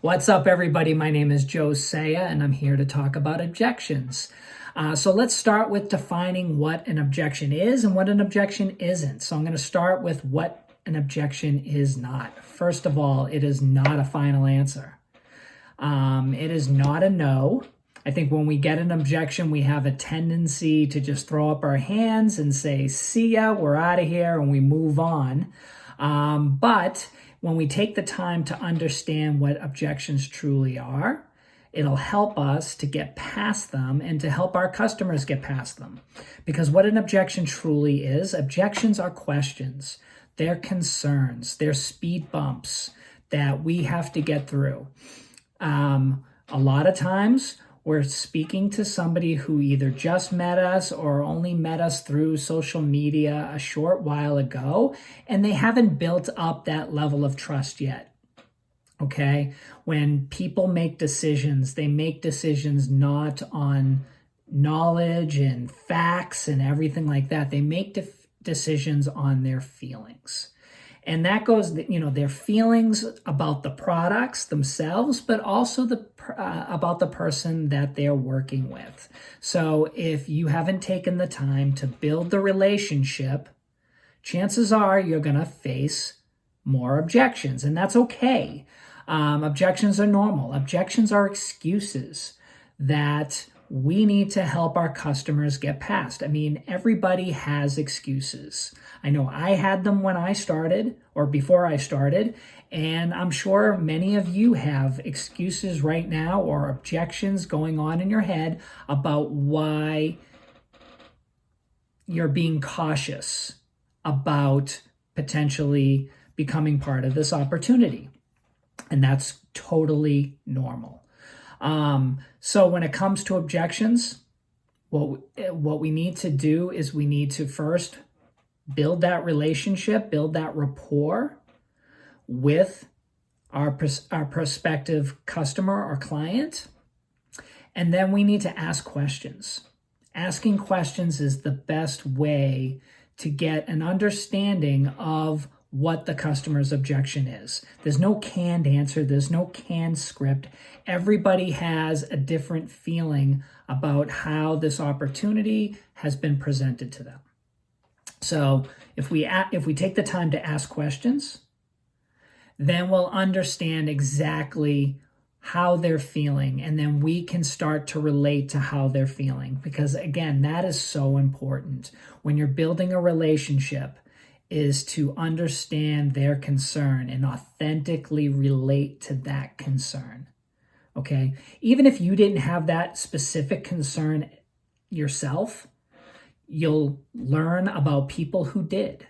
What's up, everybody? My name is Joe Saya, and I'm here to talk about objections. So let's start with defining what an objection is and what an objection isn't. So I'm going to start with what an objection is not. First of all, it is not a final answer. It is not a no. I think when we get an objection, we have a tendency to just throw up our hands and say, see ya, we're out of here, and we move on. But when we take the time to understand what objections truly are, it'll help us to get past them and to help our customers get past them. Because what an objection truly is, objections are questions. They're concerns. They're speed bumps that we have to get through. A lot of times, we're speaking to somebody who either just met us or only met us through social media a short while ago, and they haven't built up that level of trust yet. Okay? When people make decisions, they make decisions not on knowledge and facts and everything like that. They make decisions on their feelings. And that goes, their feelings about the products themselves, but also about the person that they're working with. So if you haven't taken the time to build the relationship, chances are you're going to face more objections, and that's okay. Objections are normal. Objections are excuses that we need to help our customers get past. I mean, everybody has excuses. I know I had them when I started or before I started, and I'm sure many of you have excuses right now or objections going on in your head about why you're being cautious about potentially becoming part of this opportunity. And that's totally normal. So when it comes to objections, what we need to do is we need to first build that relationship, build that rapport with our prospective customer or client. And then we need to ask questions. Asking questions is the best way to get an understanding of what the customer's objection is. There's no canned answer. There's no canned script. Everybody has a different feeling about how this opportunity has been presented to them. So if we take the time to ask questions, then we'll understand exactly how they're feeling, and then we can start to relate to how they're feeling. Because again, that is so important. When you're building a relationship, is to understand their concern and authentically relate to that concern. Okay? Even if you didn't have that specific concern yourself, you'll learn about people who did.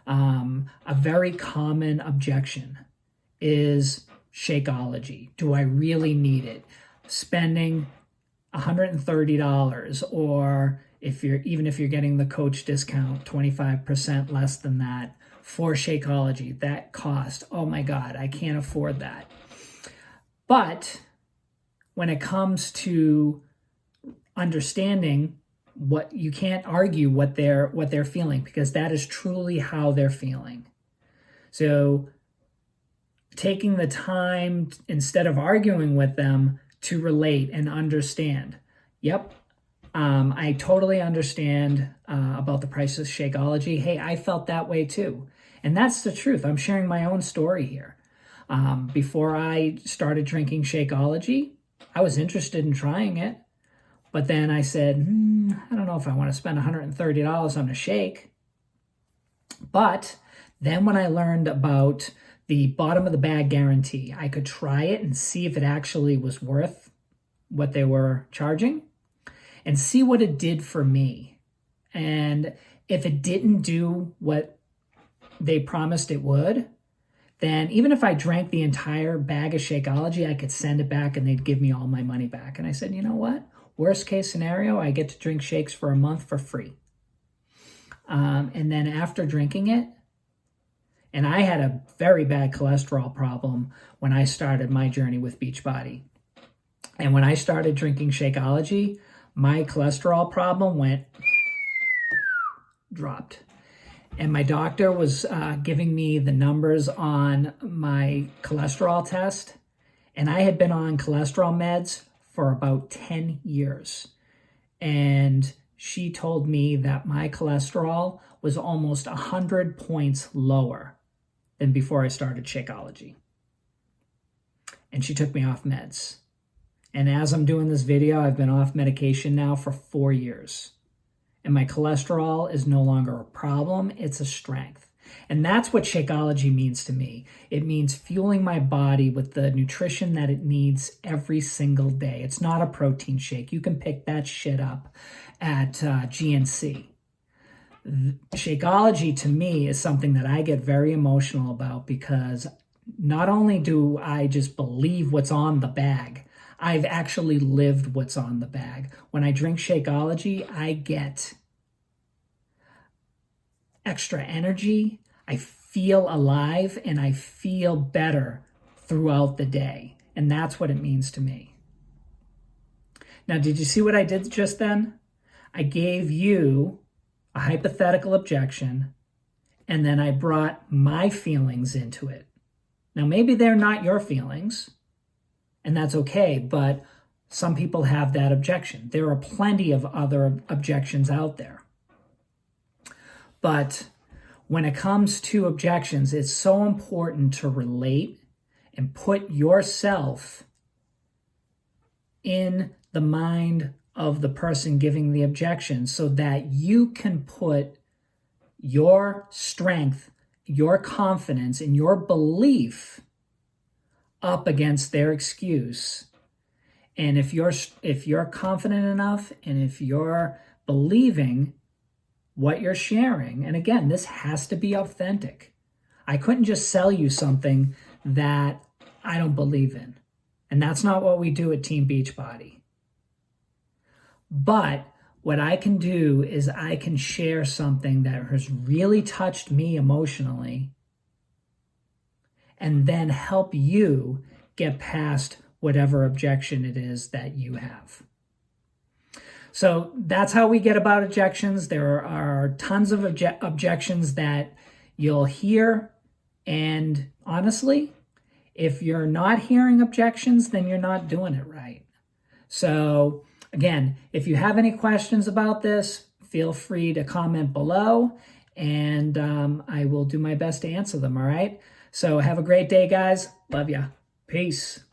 A very common objection is Shakeology. Do I really need it? Spending $130, or if you're getting the coach discount, 25% less than that for Shakeology, that cost, oh my God, I can't afford that. But when it comes to understanding what, you can't argue what they're feeling, because that is truly how they're feeling. So taking the time, instead of arguing with them, to relate and understand. Yep, I totally understand about the price of Shakeology. Hey, I felt that way too. And that's the truth. I'm sharing my own story here. Before I started drinking Shakeology, I was interested in trying it. But then I said, I don't know if I want to spend $130 on a shake. But then when I learned about the bottom of the bag guarantee, I could try it and see if it actually was worth what they were charging and see what it did for me. And if it didn't do what they promised it would, then even if I drank the entire bag of Shakeology, I could send it back and they'd give me all my money back. And I said, you know what? Worst case scenario, I get to drink shakes for a month for free. And then after drinking it, and I had a very bad cholesterol problem when I started my journey with Beachbody. And when I started drinking Shakeology, my cholesterol problem dropped. And my doctor was giving me the numbers on my cholesterol test. And I had been on cholesterol meds for about 10 years. And she told me that my cholesterol was almost 100 points lower than before I started Shakeology. And she took me off meds. And as I'm doing this video, I've been off medication now for 4 years. And my cholesterol is no longer a problem, it's a strength. And that's what Shakeology means to me. It means fueling my body with the nutrition that it needs every single day. It's not a protein shake. You can pick that shit up at GNC. Shakeology to me is something that I get very emotional about, because not only do I just believe what's on the bag, I've actually lived what's on the bag. When I drink Shakeology, I get extra energy, I feel alive, and I feel better throughout the day. And that's what it means to me. Now, did you see what I did just then? I gave you a hypothetical objection, and then I brought my feelings into it. Now, maybe they're not your feelings, and that's okay, but some people have that objection. There are plenty of other objections out there. But when it comes to objections, it's so important to relate and put yourself in the mind of the person giving the objection, so that you can put your strength, your confidence, and your belief up against their excuse. And if you're confident enough, and if you're believing what you're sharing, and again, this has to be authentic. I couldn't just sell you something that I don't believe in. And that's not what we do at Team Beachbody. But what I can do is I can share something that has really touched me emotionally, and then help you get past whatever objection it is that you have. So that's how we get about objections. There are tons of objections that you'll hear. And honestly, if you're not hearing objections, then you're not doing it right. So again, if you have any questions about this, feel free to comment below, and I will do my best to answer them, all right? So have a great day, guys. Love ya. Peace.